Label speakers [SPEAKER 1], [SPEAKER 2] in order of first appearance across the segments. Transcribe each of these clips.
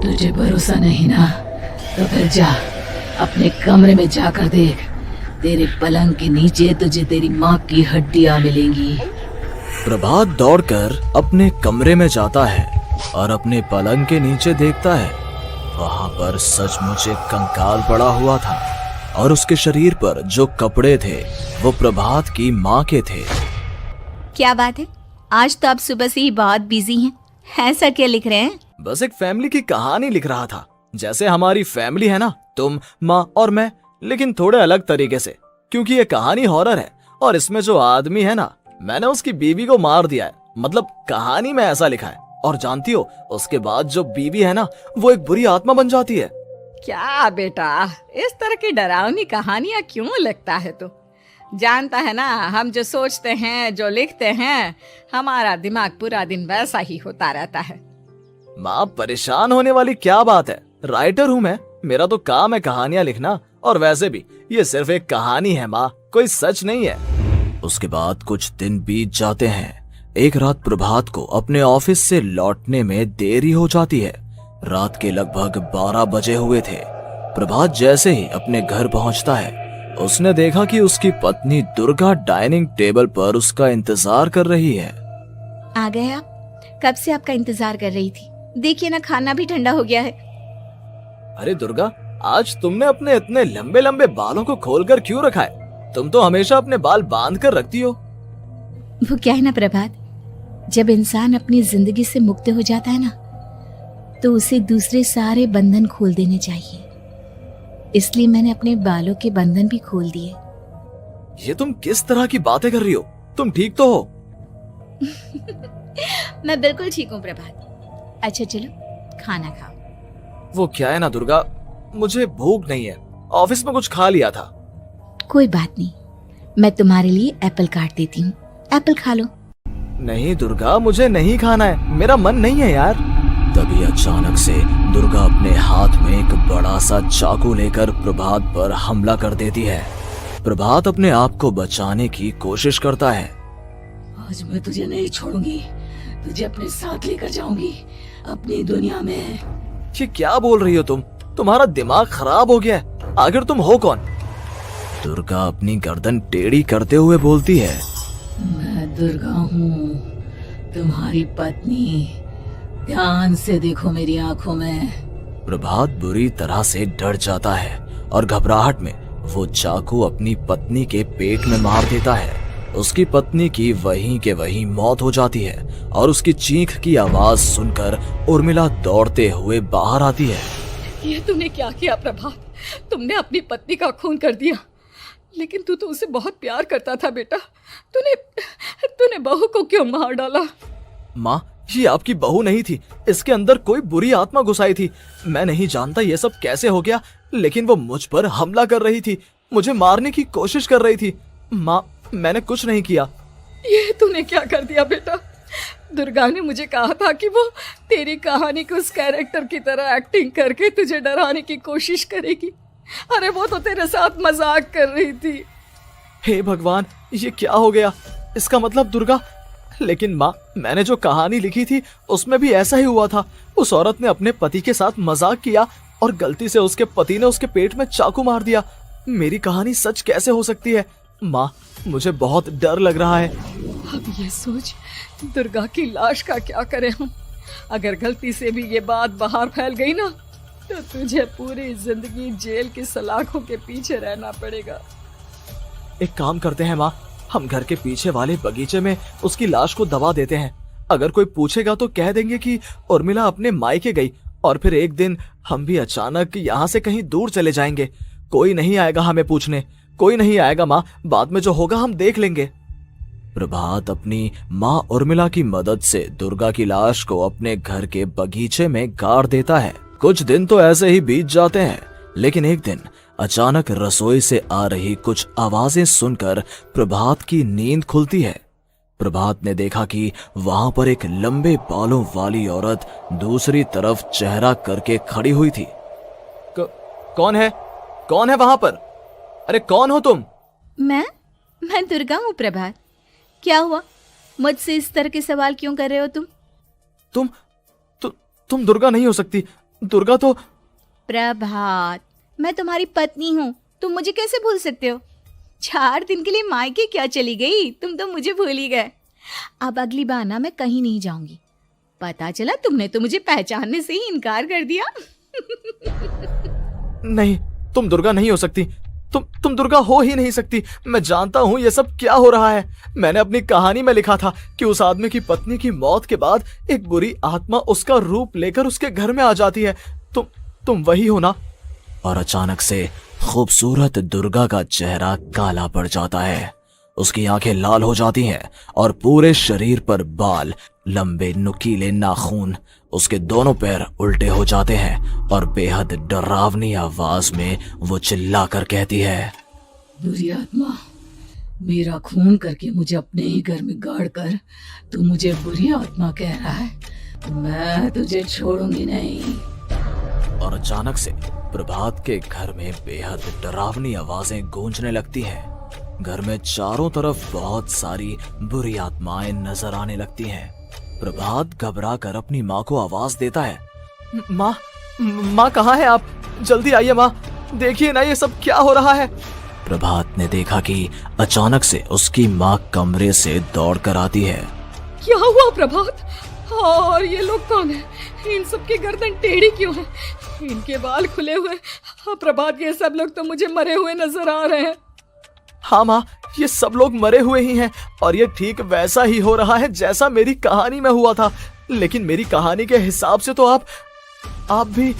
[SPEAKER 1] तुझे भरोसा नहीं ना, तो फिर जा अपने कमरे में जाकर देख। तेरे पलंग के नीचे तुझे तेरी माँ की हड्डियाँ मिलेंगी।
[SPEAKER 2] प्रभात दौड़कर अपने कमरे में जाता है और अपने पलंग के नीचे देखता है। वहां पर सचमुच एक कंकाल पड़ा हुआ था और उसके शरीर पर जो कपड़े थे वो प्रभात की माँ के थे।
[SPEAKER 3] क्या बात है, आज तो आप सुबह से ही बहुत बिजी हैं। ऐसा क्या लिख रहे हैं?
[SPEAKER 2] बस एक फैमिली की कहानी लिख रहा था। जैसे हमारी फैमिली है ना, तुम, माँ और मैं, लेकिन थोड़े अलग तरीके से, क्योंकि ये कहानी हॉरर है और इसमें जो आदमी है ना, मैंने उसकी बीवी को मार दिया है। मतलब कहानी में ऐसा लिखा है। और जानती हो, उसके बाद जो बीवी है ना, वो एक बुरी आत्मा बन जाती है।
[SPEAKER 4] क्या बेटा, इस तरह की डरावनी कहानियां क्यों लिखता है तू? जानता है ना, हम जो सोचते हैं, जो लिखते हैं, हमारा दिमाग पूरा दिन वैसा ही होता रहता है।
[SPEAKER 2] माँ, परेशान होने वाली क्या बात है? राइटर हूँ मैं, मेरा तो काम है कहानियां लिखना। और वैसे भी ये सिर्फ एक कहानी है माँ, कोई सच नहीं है। उसके बाद कुछ दिन बीत जाते हैं। एक रात प्रभात को अपने ऑफिस से लौटने में देरी हो जाती है। रात के लगभग 12 बजे हुए थे। प्रभात जैसे ही अपने घर पहुंचता है, उसने देखा कि उसकी पत्नी दुर्गा डाइनिंग टेबल पर उसका इंतजार कर रही है।
[SPEAKER 3] आ गए आप? कब से आपका इंतजार कर रही थी। देखिए ना, खाना भी ठंडा हो गया है।
[SPEAKER 2] अरे दुर्गा, आज तुमने अपने इतने लंबे लंबे बालों को खोलकर क्यों रखा है? तुम तो हमेशा अपने बाल बांध कर रखती हो।
[SPEAKER 3] वो क्या है ना प्रभात, जब इंसान अपनी जिंदगी से मुक्त हो जाता है ना, तो उसे दूसरे सारे बंधन खोल देने चाहिए। इसलिए मैंने अपने बालों के बंधन भी खोल दिए।
[SPEAKER 2] ये तुम किस तरह की बातें कर रही हो? तुम ठीक तो हो?
[SPEAKER 3] मैं बिल्कुल ठीक हूँ प्रभात। अच्छा चलो खाना खाओ।
[SPEAKER 2] वो क्या है ना दुर्गा, मुझे भूख नहीं है। ऑफिस में कुछ खा लिया था।
[SPEAKER 3] कोई बात नहीं, मैं तुम्हारे लिए एप्पल काट देती हूँ, एप्पल खा लो।
[SPEAKER 2] नहीं दुर्गा, मुझे नहीं खाना है, मेरा मन नहीं है यार। तभी अचानक से दुर्गा अपने हाथ में एक बड़ा सा चाकू लेकर प्रभात पर हमला कर देती है। प्रभात अपने आप को बचाने की कोशिश करता है।
[SPEAKER 1] आज मैं तुझे नहीं छोड़ूंगी, तुझे अपने साथ लेकर जाऊंगी अपनी दुनिया में।
[SPEAKER 2] ये क्या बोल रही हो तुम? तुम्हारा दिमाग खराब हो गया है। आखिर तुम हो कौन? दुर्गा अपनी गर्दन टेढ़ी करते हुए बोलती है।
[SPEAKER 1] मैं दुर्गा हूँ, तुम्हारी पत्नी। ध्यान से देखो मेरी आंखों में।
[SPEAKER 2] प्रभात बुरी तरह से डर जाता है और घबराहट में वो चाकू अपनी पत्नी के पेट में मार देता है। उसकी पत्नी की वहीं के वहीं मौत हो जाती है और उसकी चीख की आवाज सुनकर उर्मिला दौड़ते हुए बाहर आती है।
[SPEAKER 4] ये तूने क्या किया प्रभात? तुमने अपनी पत्नी का खून कर दिया। लेकिन तू तो उसे बहुत प्यार करता था बेटा। तूने बहू को क्यों मार डाला?
[SPEAKER 2] माँ, ये आपकी बहू नहीं थी, इसके अंदर कोई बुरी आत्मा घुसाई थी। मैं नहीं जानता ये सब कैसे हो गया, लेकिन वो मुझ पर हमला कर रही थी, मुझे मारने की कोशिश कर रही थी। माँ, मैंने कुछ नहीं किया।
[SPEAKER 4] ये तूने क्या कर दिया बेटा? दुर्गा ने मुझे कहा था कि वो तेरी कहानी के उस कैरेक्टर की तरह एक्टिंग करके तुझे डराने की कोशिश करेगी। अरे वो तो तेरे साथ मजाक कर रही थी।
[SPEAKER 2] हे भगवान, ये क्या हो गया? इसका मतलब दुर्गा। लेकिन माँ, मैंने जो कहानी लिखी थी उसमें भी ऐसा ही हुआ था। उस औरत ने अपने पति के साथ मजाक किया और गलती से उसके पति ने उसके पेट में चाकू मार दिया। मेरी कहानी सच कैसे हो सकती है? माँ, मुझे बहुत डर लग रहा है।
[SPEAKER 4] अब ये सोच, दुर्गा की लाश का क्या करें हम? अगर गलती से भी ये बात बाहर फैल गई ना, तो तुझे पूरी जिंदगी जेल की सलाखों के पीछे रहना पड़ेगा।
[SPEAKER 2] एक काम करते हैं माँ, हम घर के पीछे वाले बगीचे में उसकी लाश को दबा देते हैं। अगर कोई पूछेगा तो कह देंगे कि उर्मिला अपने मायके गई और फिर एक दिन हम भी अचानक यहाँ से कहीं दूर चले जाएंगे। कोई नहीं आएगा हमें पूछने, कोई नहीं आएगा माँ, बाद में जो होगा हम देख लेंगे। प्रभात अपनी माँ उर्मिला की मदद से दुर्गा की लाश को अपने घर के बगीचे में गाड़ देता है। कुछ दिन तो ऐसे ही बीत जाते हैं, लेकिन एक दिन अचानक रसोई से आ रही कुछ आवाजें सुनकर प्रभात की नींद खुलती है। प्रभात ने देखा कि वहां पर एक लंबे बालों वाली औरत दूसरी तरफ चेहरा करके खड़ी हुई थी। कौन है? कौन है वहां पर? अरे कौन हो तुम?
[SPEAKER 3] मैं दुर्गा हूँ प्रभात। क्या हुआ? मुझसे इस तरह के सवाल क्यों कर रहे हो तुम?
[SPEAKER 2] तुम दुर्गा नहीं हो सकती। दुर्गा तो
[SPEAKER 3] प्रभात, मैं तुम्हारी पत्नी हूँ, तुम मुझे कैसे भूल सकते हो? 4 दिन के लिए मायके क्या चली गई, तुम तो मुझे भूल ही गए। अब अगली बार ना मैं कहीं नहीं जाऊंगी। पता चला तुमने तो मुझे पहचानने से ही इनकार कर दिया।
[SPEAKER 2] नहीं, तुम दुर्गा नहीं हो सकती। तुम दुर्गा हो ही नहीं सकती। मैं जानता हूँ ये सब क्या हो रहा है। मैंने अपनी कहानी में लिखा था कि उस आदमी की पत्नी की मौत के बाद एक बुरी आत्मा उसका रूप लेकर उसके घर में आ जाती है। तुम वही हो ना? और अचानक से खूबसूरत दुर्गा का चेहरा काला पड़ जाता है। उसकी आंखें लाल हो जाती हैं और पूरे शरीर पर बाल, लंबे नुकीले नाखून, उसके दोनों पैर उल्टे हो जाते हैं और बेहद डरावनी आवाज में वो चिल्लाकर कहती है,
[SPEAKER 1] बुरी आत्मा, मेरा खून करके मुझे अपने ही घर में गाड़ कर तू मुझे बुरी आत्मा कह रहा है? मैं तुझे छोड़ूंगी नहीं।
[SPEAKER 2] और अचानक से प्रभात के घर में बेहद डरावनी आवाजें गूंजने लगती हैं। घर में चारों तरफ बहुत सारी बुरी आत्माएं नजर आने लगती हैं। प्रभात घबरा कर अपनी माँ को आवाज देता है, माँ कहाँ है आप? जल्दी आइए माँ, देखिए ना ये सब क्या हो रहा है। प्रभात ने देखा कि अचानक से उसकी माँ कमरे से दौड़ कर आती है।
[SPEAKER 4] क्या हुआ प्रभात? और ये लोग कौन है? इन सब की गर्दन टेढ़ी क्यों है? इनके बाल खुले हुए। प्रभात, ये सब लोग तो मुझे मरे हुए नजर आ रहे हैं।
[SPEAKER 2] हाँ माँ, ये सब लोग मरे हुए ही हैं और ये ठीक वैसा ही हो रहा है जैसा मेरी कहानी में हुआ था। लेकिन मेरी कहानी के हिसाब से तो आप भी।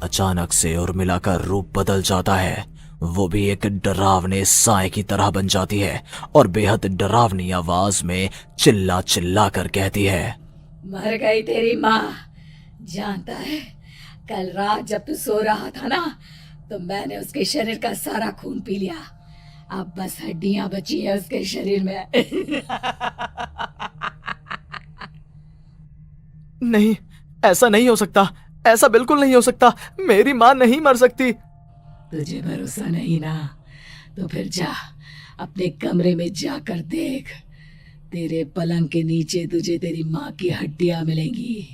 [SPEAKER 2] अचानक से उर्मिला का रूप बदल जाता है। वो भी एक डरावने साए की तरह बन जाती है और बेहद डरावनी आवाज में चिल्ला चिल्ला कर कहती है,
[SPEAKER 1] मर गई तेरी माँ। जानता है, कल रात जब तू सो रहा था ना, तो मैंने उसके शरीर का सारा खून पी लिया। अब बस हड्डियां बची है उसके शरीर में।
[SPEAKER 2] नहीं, ऐसा नहीं हो सकता, ऐसा बिल्कुल नहीं हो सकता। मेरी माँ नहीं मर सकती।
[SPEAKER 1] तुझे भरोसा नहीं ना, तो फिर जा अपने कमरे में जाकर देख। तेरे पलंग के नीचे तुझे तेरी माँ की हड्डियां मिलेंगी।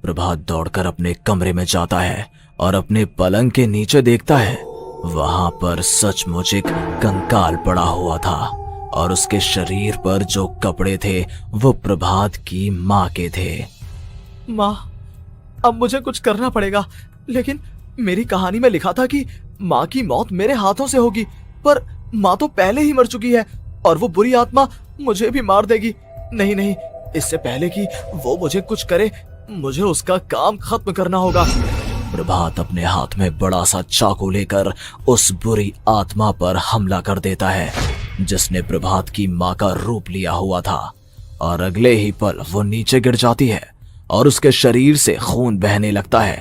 [SPEAKER 2] प्रभात दौड़कर अपने कमरे में जाता है और अपने पलंग के नीचे देखता है। वहां पर सचमुच एक कंकाल पड़ा हुआ था और उसके शरीर पर जो कपड़े थे वो प्रभात की माँ के थे। माँ, अब मुझे कुछ करना पड़ेगा। लेकिन मेरी कहानी में लिखा था कि माँ की मौत मेरे हाथों से होगी, पर माँ तो पहले ही मर चुकी है और वो बुरी आत्मा मुझे भी मार देगी। नहीं नहीं, इससे पहले कि वो मुझे कुछ करे, मुझे उसका काम खत्म करना होगा। प्रभात अपने हाथ में बड़ा सा चाकू लेकर उस बुरी आत्मा पर हमला कर देता है जिसने प्रभात की माँ का रूप लिया हुआ था, और अगले ही पल वो नीचे गिर जाती है और उसके शरीर से खून बहने लगता है।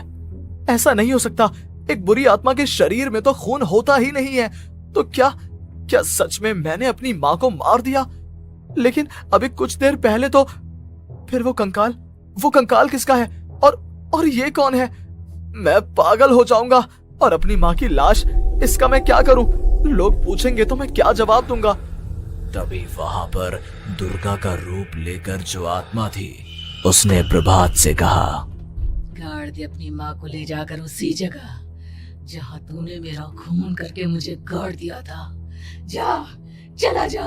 [SPEAKER 2] ऐसा नहीं हो सकता, एक बुरी आत्मा के शरीर में तो खून होता ही नहीं है। तो क्या सच में मैंने अपनी माँ को मार दिया? लेकिन अभी कुछ देर पहले तो फिर वो कंकाल किसका है? और ये कौन है? मैं पागल हो जाऊंगा। और अपनी माँ की लाश, इसका मैं क्या करूं? लोग पूछेंगे तो मैं क्या जवाब दूंगा? तभी वहां पर दुर्गा का रूप लेकर जो आत्मा थी उसने प्रभात से कहा,
[SPEAKER 1] गाड़ दे अपनी माँ को ले जाकर उसी जगह जहाँ तूने मेरा खून करके मुझे गाड़ दिया था। जा, चला जा।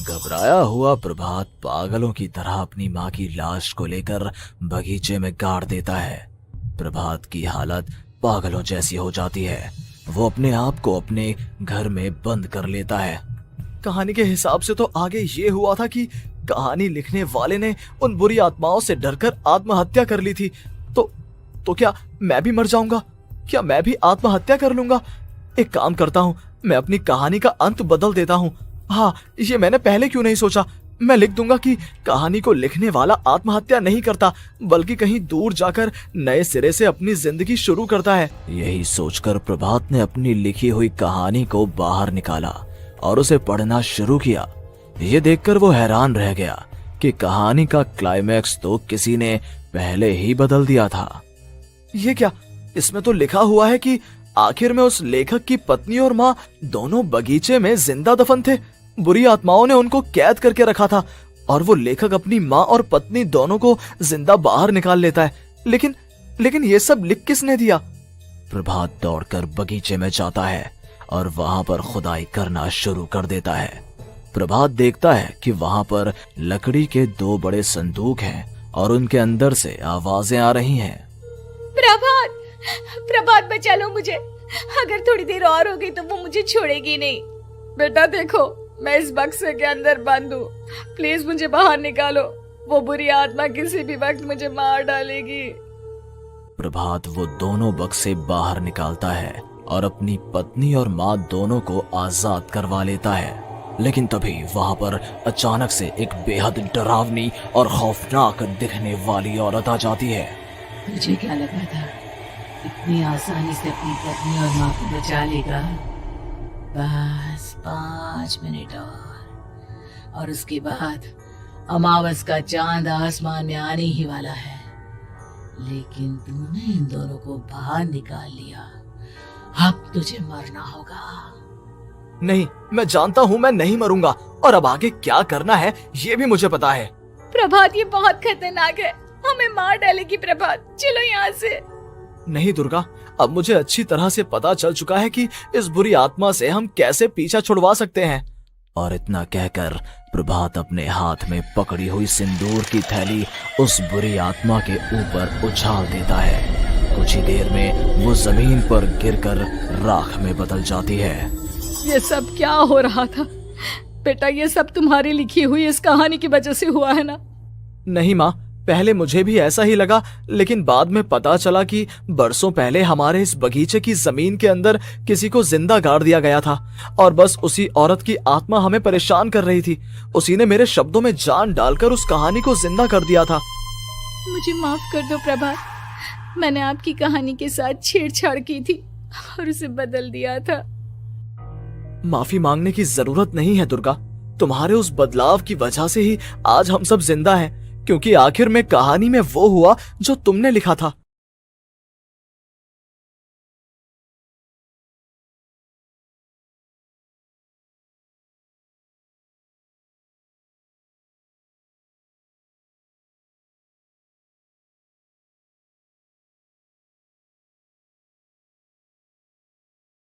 [SPEAKER 2] घबराया हुआ प्रभात पागलों की तरह अपनी माँ की लाश को लेकर बगीचे में गाड़ देता है। प्रभात की हालत पागलों जैसी हो जाती है। वो अपने आप को अपने घर में बंद कर लेता है। कहानी के हिसाब से तो आगे ये हुआ था कि कहानी लिखने वाले ने उन बुरी आत्माओं से डरकर आत्महत्या कर ली थी। तो क्या मैं भी मर जाऊंगा? क्या मैं भी आत्महत्या कर लूंगा? एक काम करता हूँ, मैं अपनी कहानी का अंत बदल देता हूँ। हाँ, ये मैंने पहले क्यों नहीं सोचा। मैं लिख दूंगा कि कहानी को लिखने वाला आत्महत्या नहीं करता, बल्कि कहीं दूर जाकर नए सिरे से अपनी जिंदगी शुरू करता है। यही सोचकर प्रभात ने अपनी लिखी हुई कहानी को बाहर निकाला और उसे पढ़ना शुरू किया। ये देखकर वो हैरान रह गया कि कहानी का क्लाइमैक्स तो किसी ने पहले ही बदल दिया था। ये क्या? इसमें तो लिखा हुआ है कि आखिर में उस लेखक की पत्नी और माँ दोनों बगीचे में जिंदा दफन थे। बुरी आत्माओं ने उनको कैद करके रखा था और वो लेखक अपनी माँ और पत्नी दोनों को जिंदा बाहर निकाल लेता है। लेकिन लेकिन ये सब लिख किसने दिया? प्रभात दौड़कर बगीचे में जाता है और वहां पर खुदाई करना शुरू कर देता है। प्रभात देखता है कि वहां पर लकड़ी के 2 बड़े संदूक हैं और उनके अंदर से आवाजें आ रही हैं।
[SPEAKER 3] प्रभात, प्रभात बचा लो मुझे, अगर थोड़ी देर और हो गई तो वो मुझे छोड़ेगी नहीं।
[SPEAKER 4] बेटा देखो, मैं इस बक्से के अंदर बंद हूँ, प्लीज मुझे बाहर निकालो, वो बुरी आत्मा किसी भी वक्त मुझे मार डालेगी।
[SPEAKER 2] प्रभात वो दोनों बक्से बाहर निकालता है और अपनी पत्नी और माँ दोनों को आजाद करवा लेता है। लेकिन तभी वहां पर अचानक से एक बेहद डरावनी और खौफनाक दिखने वाली औरत आ जाती है।
[SPEAKER 1] तुझे क्या लगा था इतनी आसानी से अपनी पत्नी और माँ को बचा लेगा? बस 5 मिनट और उसके बाद अमावस का चांद आसमान में आने ही वाला है। लेकिन तूने इन दोनों को बाहर निकाल लिया, अब तुझे मरना होगा।
[SPEAKER 2] नहीं, मैं जानता हूँ मैं नहीं मरूंगा, और अब आगे क्या करना है ये भी मुझे पता है।
[SPEAKER 3] प्रभात, ये बहुत खतरनाक है, हमें मार डालेगी। प्रभात, चलो यहाँ से।
[SPEAKER 2] नहीं दुर्गा, अब मुझे अच्छी तरह से पता चल चुका है कि इस बुरी आत्मा से हम कैसे पीछा छुड़वा सकते हैं। और इतना कहकर प्रभात अपने हाथ में पकड़ी हुई सिंदूर की थैली उस बुरी आत्मा के ऊपर उछाल देता है। कुछ ही देर में वो जमीन पर गिरकर राख में बदल जाती है।
[SPEAKER 4] ये सब क्या हो रहा था बेटा? ये सब तुम्हारी लिखी हुई इस कहानी की वजह से हुआ है ना?
[SPEAKER 2] नहीं माँ, पहले मुझे भी ऐसा ही लगा, लेकिन बाद में पता चला कि बरसों पहले हमारे इस बगीचे की जमीन के अंदर किसी को जिंदा गाड़ दिया गया था और बस उसी औरत की आत्मा हमें परेशान कर रही थी। उसी ने मेरे शब्दों में जान डालकर उस कहानी को जिंदा कर दिया था।
[SPEAKER 3] मुझे माफ कर दो प्रभात, मैंने आपकी कहानी के साथ छेड़छाड़ की थी और उसे बदल दिया था।
[SPEAKER 2] माफी मांगने की जरूरत नहीं है दुर्गा, तुम्हारे उस बदलाव की वजह से ही आज हम सब जिंदा हैं, क्योंकि आखिर में कहानी में वो हुआ जो तुमने लिखा था।